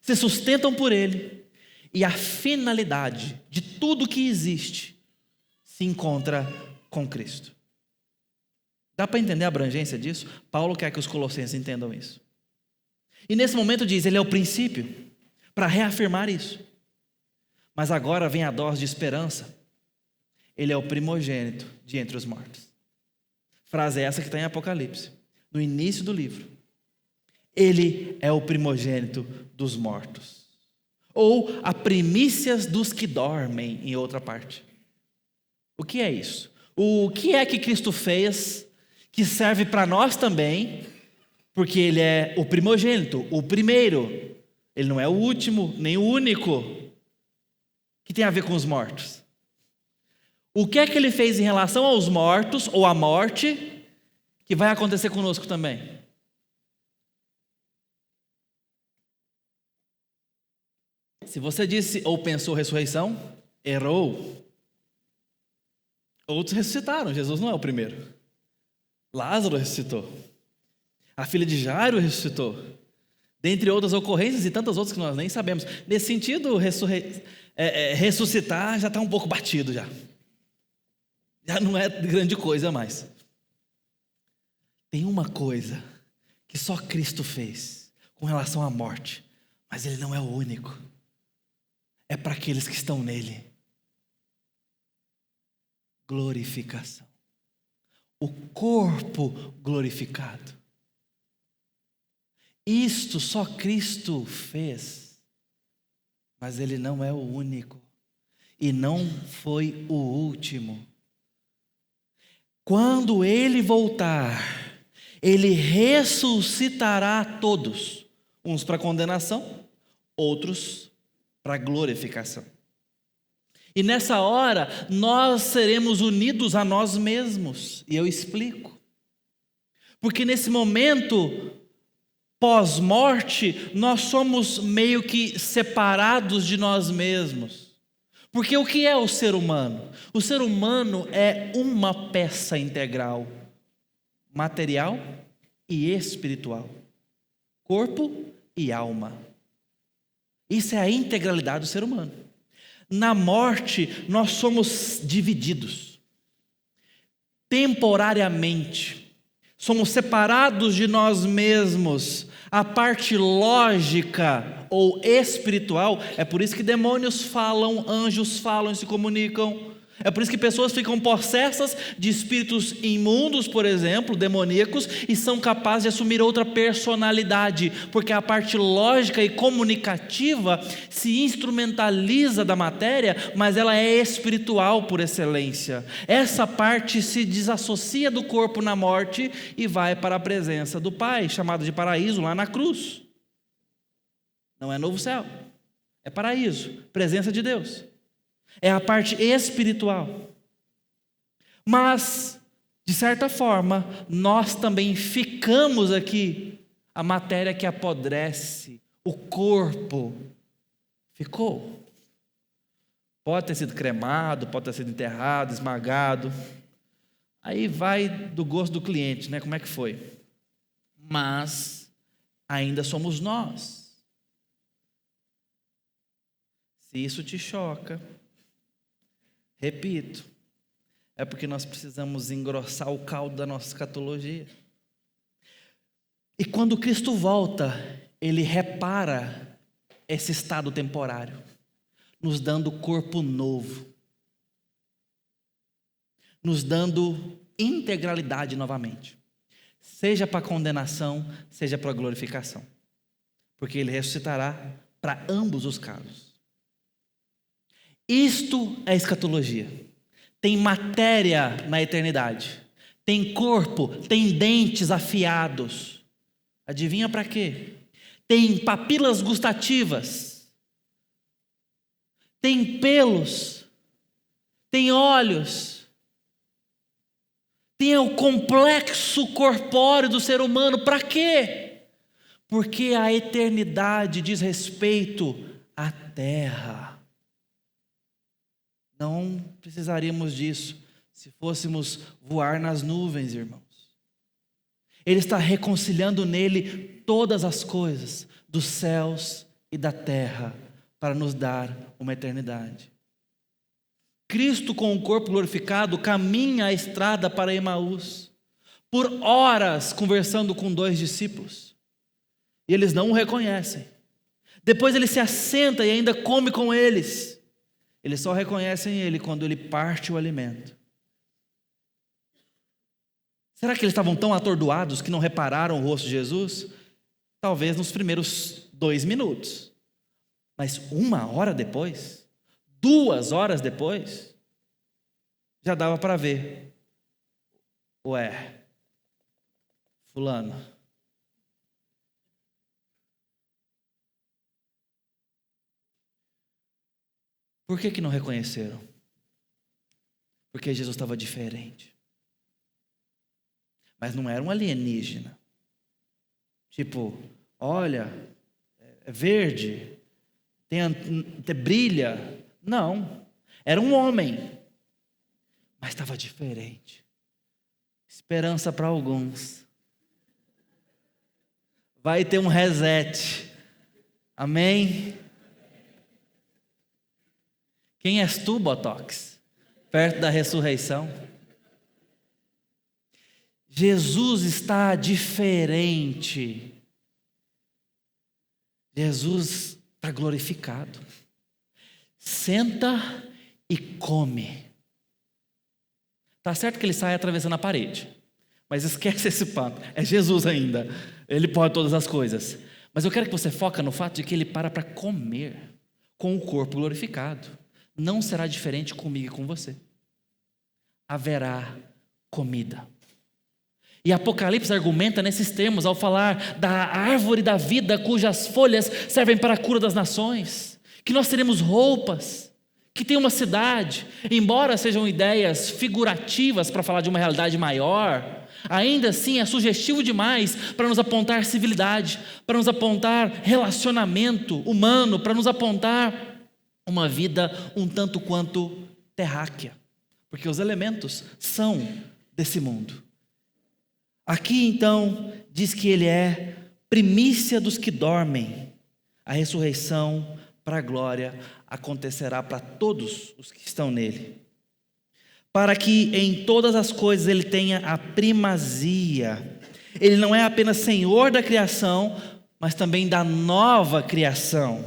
A: se sustentam por Ele, e a finalidade de tudo que existe se encontra com Cristo. Dá para entender a abrangência disso? Paulo quer que os colossenses entendam isso. E nesse momento diz, ele é o princípio, para reafirmar isso. Mas agora vem a dose de esperança. Ele é o primogênito de entre os mortos. Frase essa que está em Apocalipse, no início do livro. Ele é o primogênito dos mortos. Ou a primícias dos que dormem, em outra parte. O que é isso? O que é que Cristo fez que serve para nós também, porque ele é o primogênito, o primeiro. Ele não é o último, nem o único. Que tem a ver com os mortos? O que é que ele fez em relação aos mortos, ou à morte, que vai acontecer conosco também? Se você disse ou pensou ressurreição, errou. Outros ressuscitaram, Jesus não é o primeiro. Lázaro ressuscitou. A filha de Jairo ressuscitou. Dentre outras ocorrências e tantas outras que nós nem sabemos. Nesse sentido, ressuscitar já está um pouco batido já. Já não é grande coisa mais. Tem uma coisa que só Cristo fez com relação à morte, mas Ele não é o único. É para aqueles que estão nele. Glorificação. O corpo glorificado. Isto só Cristo fez, mas Ele não é o único e não foi o último. Quando Ele voltar, Ele ressuscitará todos, uns para condenação, outros para glorificação. E nessa hora, nós seremos unidos a nós mesmos, e eu explico. Porque nesse momento pós-morte, nós somos meio que separados de nós mesmos. Porque o que é o ser humano? O ser humano é uma peça integral, material e espiritual, corpo e alma. Isso é a integralidade do ser humano. Na morte, nós somos divididos, temporariamente, somos separados de nós mesmos. A parte lógica ou espiritual, é por isso que demônios falam, anjos falam e se comunicam. É por isso que pessoas ficam possessas de espíritos imundos, por exemplo, demoníacos, e são capazes de assumir outra personalidade, porque a parte lógica e comunicativa se instrumentaliza da matéria, mas ela é espiritual por excelência. Essa parte se desassocia do corpo na morte e vai para a presença do Pai, chamado de paraíso lá na cruz. Não é novo céu, é paraíso, presença de Deus. É a parte espiritual. Mas, de certa forma, nós também ficamos aqui. A matéria que apodrece, o corpo, ficou. Pode ter sido cremado, pode ter sido enterrado, esmagado. Aí vai do gosto do cliente, né? Como é que foi? Mas, ainda somos nós. Se isso te choca, repito, é porque nós precisamos engrossar o caldo da nossa escatologia. E quando Cristo volta, Ele repara esse estado temporário, nos dando corpo novo, nos dando integralidade novamente, seja para condenação, seja para glorificação, porque Ele ressuscitará para ambos os casos. Isto é escatologia. Tem matéria na eternidade. Tem corpo, tem dentes afiados. Adivinha para quê? Tem papilas gustativas. Tem pelos. Tem olhos. Tem o complexo corpóreo do ser humano. Para quê? Porque a eternidade diz respeito à terra. Não precisaríamos disso se fôssemos voar nas nuvens, irmãos. Ele está reconciliando nele todas as coisas, dos céus e da terra, para nos dar uma eternidade. Cristo, com o corpo glorificado, caminha a estrada para Emaús, por horas conversando com 2 discípulos, e eles não o reconhecem. Depois ele se assenta e ainda come com eles. Eles só reconhecem Ele quando Ele parte o alimento. Será que eles estavam tão atordoados que não repararam o rosto de Jesus? Talvez nos primeiros 2 minutos. Mas 1 hora depois, 2 horas depois, já dava para ver. Ué, fulano, por que não reconheceram? Porque Jesus estava diferente. Mas não era um alienígena. Tipo, olha, é verde, brilha. Não, era um homem. Mas estava diferente. esperança para alguns. Vai ter um reset. Amém? Quem és tu, Botox? Perto da ressurreição. Jesus está diferente. Jesus está glorificado. Senta e come. Tá certo que ele sai atravessando a parede, mas esquece esse papo. É Jesus ainda. Ele pode todas as coisas. Mas eu quero que você foque no fato de que ele para comer com o corpo glorificado. Não será diferente comigo e com você. Haverá comida. E Apocalipse argumenta nesses termos ao falar da árvore da vida cujas folhas servem para a cura das nações, que nós teremos roupas, que tem uma cidade. Embora sejam ideias figurativas para falar de uma realidade maior, ainda assim é sugestivo demais para nos apontar civilidade, para nos apontar relacionamento humano, para nos apontar uma vida um tanto quanto terráquea, porque os elementos são desse mundo. Aqui então diz que ele é primícia dos que dormem. A ressurreição para a glória acontecerá para todos os que estão nele. Para que em todas as coisas ele tenha a primazia. Ele não é apenas Senhor da criação, mas também da nova criação.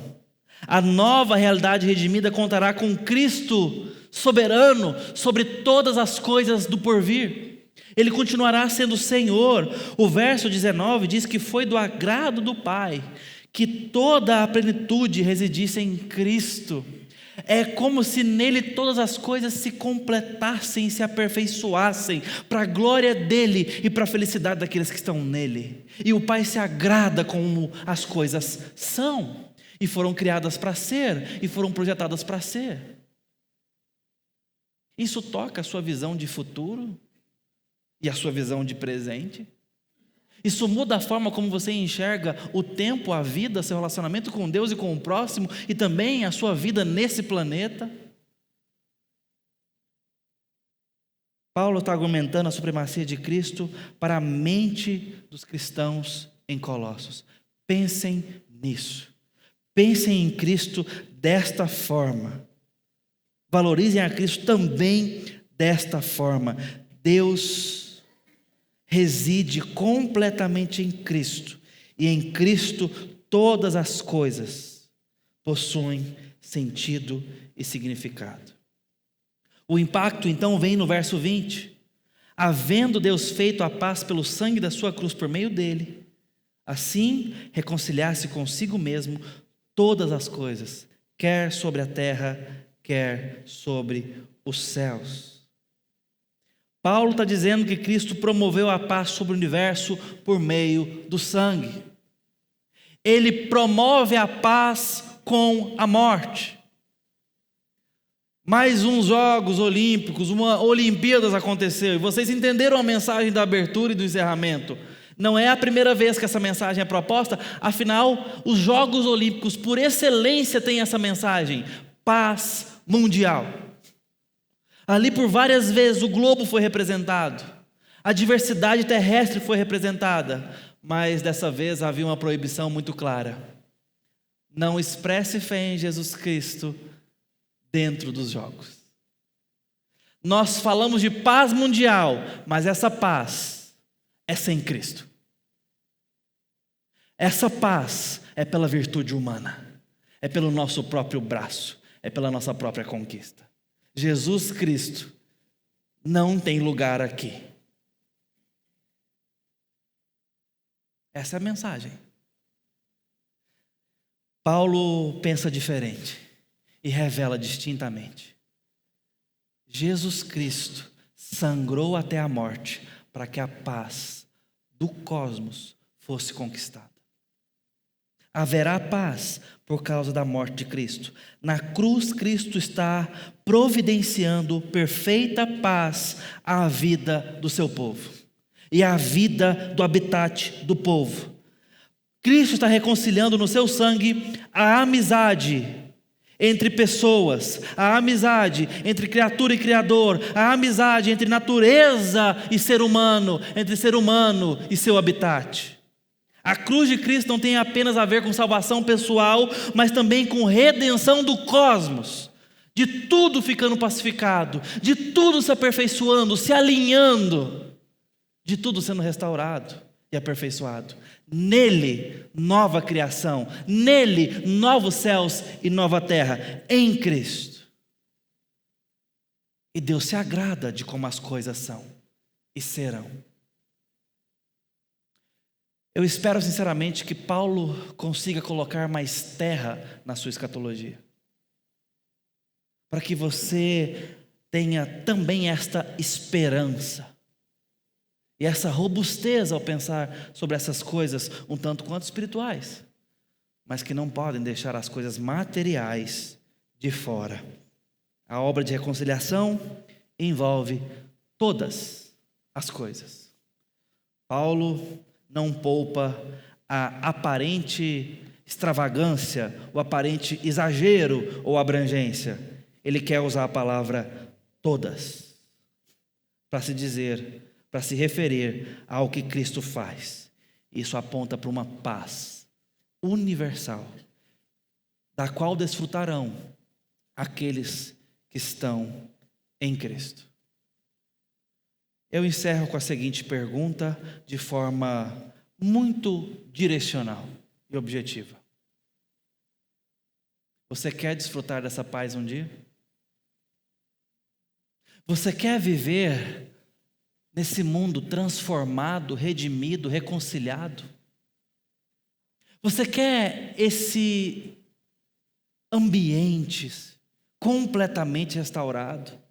A: A nova realidade redimida contará com Cristo soberano sobre todas as coisas do porvir. Ele continuará sendo Senhor. O verso 19 diz que foi do agrado do Pai que toda a plenitude residisse em Cristo. É como se nele todas as coisas se completassem e se aperfeiçoassem para a glória dele e para a felicidade daqueles que estão nele. E o Pai se agrada como as coisas são e foram criadas para ser e foram projetadas para ser. Isso toca a sua visão de futuro e a sua visão de presente. Isso muda a forma como você enxerga o tempo, a vida, seu relacionamento com Deus e com o próximo, e também a sua vida nesse planeta. Paulo está argumentando a supremacia de Cristo para a mente dos cristãos em Colossos. Pensem nisso. Pensem em Cristo desta forma. Valorizem a Cristo também desta forma. Deus reside completamente em Cristo, e em Cristo todas as coisas possuem sentido e significado. O impacto então vem no verso 20. Havendo Deus feito a paz pelo sangue da sua cruz por meio dele, assim reconciliar-se consigo mesmo todas as coisas, quer sobre a terra, quer sobre os céus. Paulo está dizendo que Cristo promoveu a paz sobre o universo por meio do sangue. Ele promove a paz com a morte. Mais uns Jogos Olímpicos, uma Olimpíadas aconteceu. E vocês entenderam a mensagem da abertura e do encerramento. Não é a primeira vez que essa mensagem é proposta. Afinal, os Jogos Olímpicos, por excelência, têm essa mensagem: paz mundial. Ali por várias vezes o globo foi representado, a diversidade terrestre foi representada, mas dessa vez havia uma proibição muito clara: não expresse fé em Jesus Cristo dentro dos jogos. Nós falamos de paz mundial, mas essa paz é sem Cristo. Essa paz é pela virtude humana, é pelo nosso próprio braço, é pela nossa própria conquista. Jesus Cristo não tem lugar aqui. Essa é a mensagem. Paulo pensa diferente e revela distintamente. Jesus Cristo sangrou até a morte para que a paz do cosmos fosse conquistada. Haverá paz por causa da morte de Cristo. Na cruz, Cristo está providenciando perfeita paz à vida do seu povo e à vida do habitat do povo. Cristo está reconciliando no seu sangue a amizade entre pessoas, a amizade entre criatura e criador, a amizade entre natureza e ser humano, entre ser humano e seu habitat. A cruz de Cristo não tem apenas a ver com salvação pessoal, mas também com redenção do cosmos, de tudo ficando pacificado, de tudo se aperfeiçoando, se alinhando, de tudo sendo restaurado e aperfeiçoado. Nele, nova criação, nele, novos céus e nova terra, em Cristo. E Deus se agrada de como as coisas são e serão. Eu espero sinceramente que Paulo consiga colocar mais terra na sua escatologia, para que você tenha também esta esperança e essa robustez ao pensar sobre essas coisas um tanto quanto espirituais, mas que não podem deixar as coisas materiais de fora. A obra de reconciliação envolve todas as coisas. Paulo não poupa a aparente extravagância, o aparente exagero ou abrangência. Ele quer usar a palavra todas, para se dizer, para se referir ao que Cristo faz. Isso aponta para uma paz universal, da qual desfrutarão aqueles que estão em Cristo. Eu encerro com a seguinte pergunta de forma muito direcional e objetiva. Você quer desfrutar dessa paz um dia? Você quer viver nesse mundo transformado, redimido, reconciliado? Você quer esse ambiente completamente restaurado?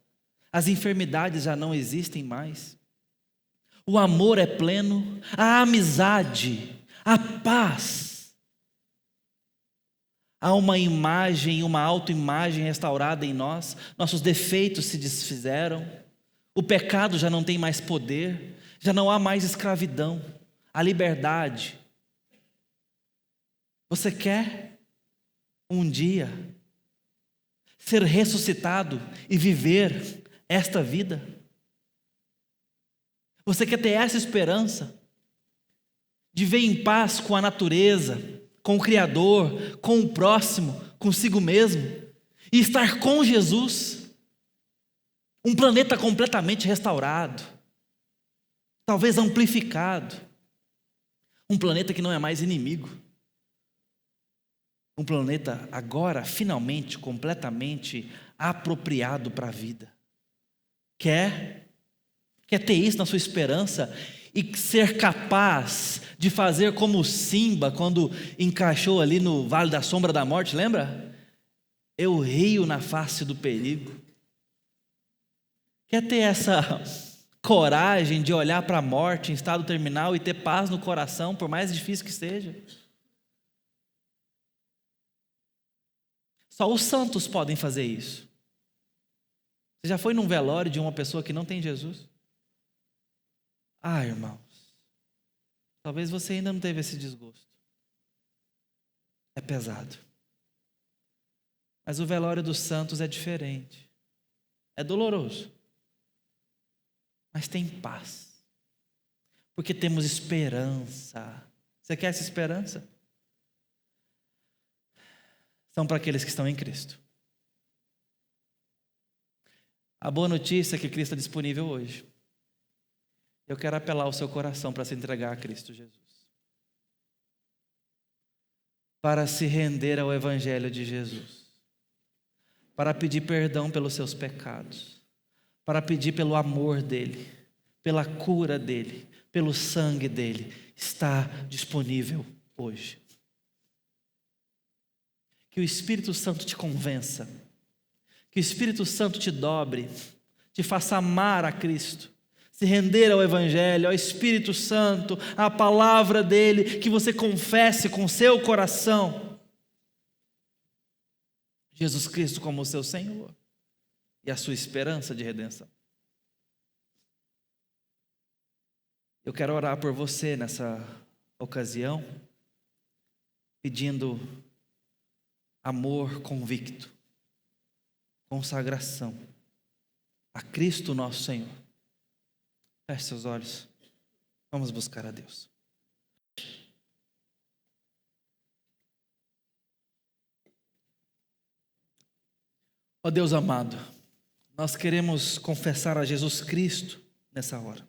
A: As enfermidades já não existem mais. O amor é pleno, a amizade, a paz. Há uma imagem, uma autoimagem restaurada em nós. Nossos defeitos se desfizeram. O pecado já não tem mais poder. Já não há mais escravidão. A liberdade. Você quer um dia ser ressuscitado e viver esta vida? Você quer ter essa esperança de viver em paz com a natureza, com o Criador, com o próximo, consigo mesmo, e estar com Jesus? Um planeta completamente restaurado, talvez amplificado, um planeta que não é mais inimigo, um planeta agora finalmente completamente apropriado para a vida. Quer ter isso na sua esperança e ser capaz de fazer como Simba quando encaixou ali no Vale da Sombra da Morte, lembra? Eu rio na face do perigo. Quer ter essa coragem de olhar para a morte em estado terminal e ter paz no coração, por mais difícil que seja? Só os santos podem fazer isso. Você já foi num velório de uma pessoa que não tem Jesus? Ah, irmãos, talvez você ainda não teve esse desgosto. É pesado. Mas o velório dos santos é diferente. É doloroso. Mas tem paz. Porque temos esperança. Você quer essa esperança? São para aqueles que estão em Cristo. A boa notícia é que Cristo é disponível hoje. Eu quero apelar ao seu coração para se entregar a Cristo Jesus, para se render ao Evangelho de Jesus, para pedir perdão pelos seus pecados, para pedir pelo amor dEle, pela cura dEle, pelo sangue dEle. Está disponível hoje. Que o Espírito Santo te convença, que o Espírito Santo te dobre, te faça amar a Cristo, se render ao Evangelho, ao Espírito Santo, à palavra dEle, que você confesse com seu coração Jesus Cristo como o seu Senhor e a sua esperança de redenção. Eu quero orar por você nessa ocasião, pedindo amor convicto, consagração a Cristo nosso Senhor. Feche seus olhos. Vamos buscar a Deus. Ó Deus amado, nós queremos confessar a Jesus Cristo nessa hora.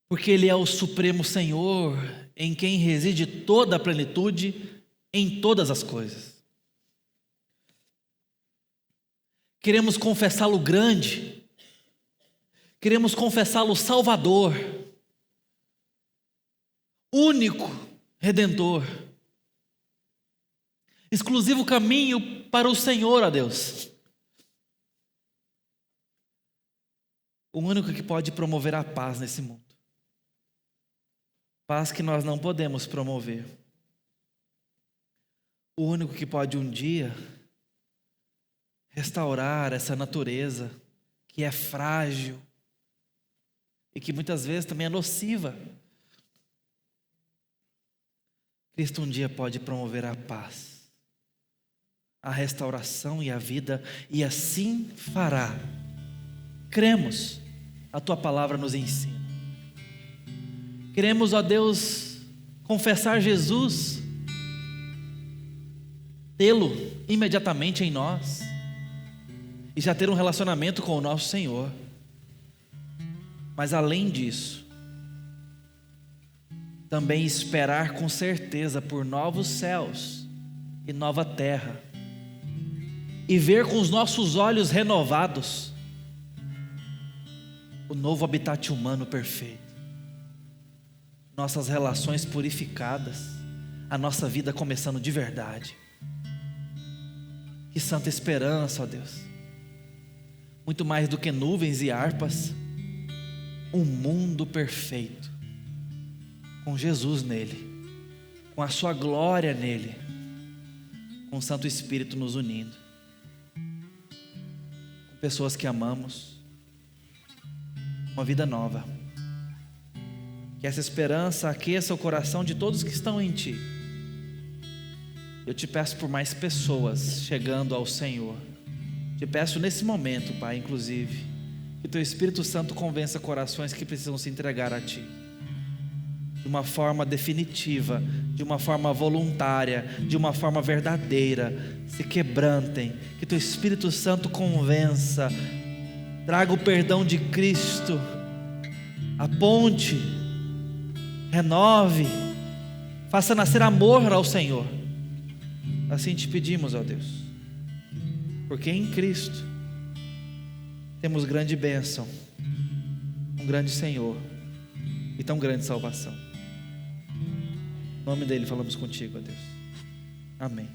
A: Porque Ele é o Supremo Senhor, em quem reside toda a plenitude em todas as coisas. Queremos confessá-lo grande, queremos confessá-lo Salvador, único Redentor, exclusivo caminho para o Senhor, ó Deus. O único que pode promover a paz nesse mundo. Paz que nós não podemos promover. O único que pode um dia restaurar essa natureza que é frágil e que muitas vezes também é nociva. Cristo um dia pode promover a paz, a restauração e a vida, e assim fará. Cremos, a tua palavra nos ensina. Queremos, ó Deus, confessar Jesus, tê-lo imediatamente em nós e já ter um relacionamento com o nosso Senhor. Mas além disso, também esperar com certeza por novos céus e nova terra, e ver com os nossos olhos renovados o novo habitat humano perfeito, nossas relações purificadas, a nossa vida começando de verdade. Que santa esperança, ó Deus. Muito mais do que nuvens e harpas, um mundo perfeito, com Jesus nele, com a sua glória nele, com o Santo Espírito nos unindo, com pessoas que amamos, uma vida nova. Que essa esperança aqueça o coração de todos que estão em Ti. Eu te peço por mais pessoas chegando ao Senhor. Te peço nesse momento, Pai, inclusive, que Teu Espírito Santo convença corações que precisam se entregar a Ti, de uma forma definitiva, de uma forma voluntária, de uma forma verdadeira. Se quebrantem, que Teu Espírito Santo convença, traga o perdão de Cristo, aponte, renove, faça nascer amor ao Senhor. Assim te pedimos, ó Deus, porque em Cristo temos grande bênção, um grande Senhor e tão grande salvação. Em nome dele falamos contigo, ó Deus. Amém.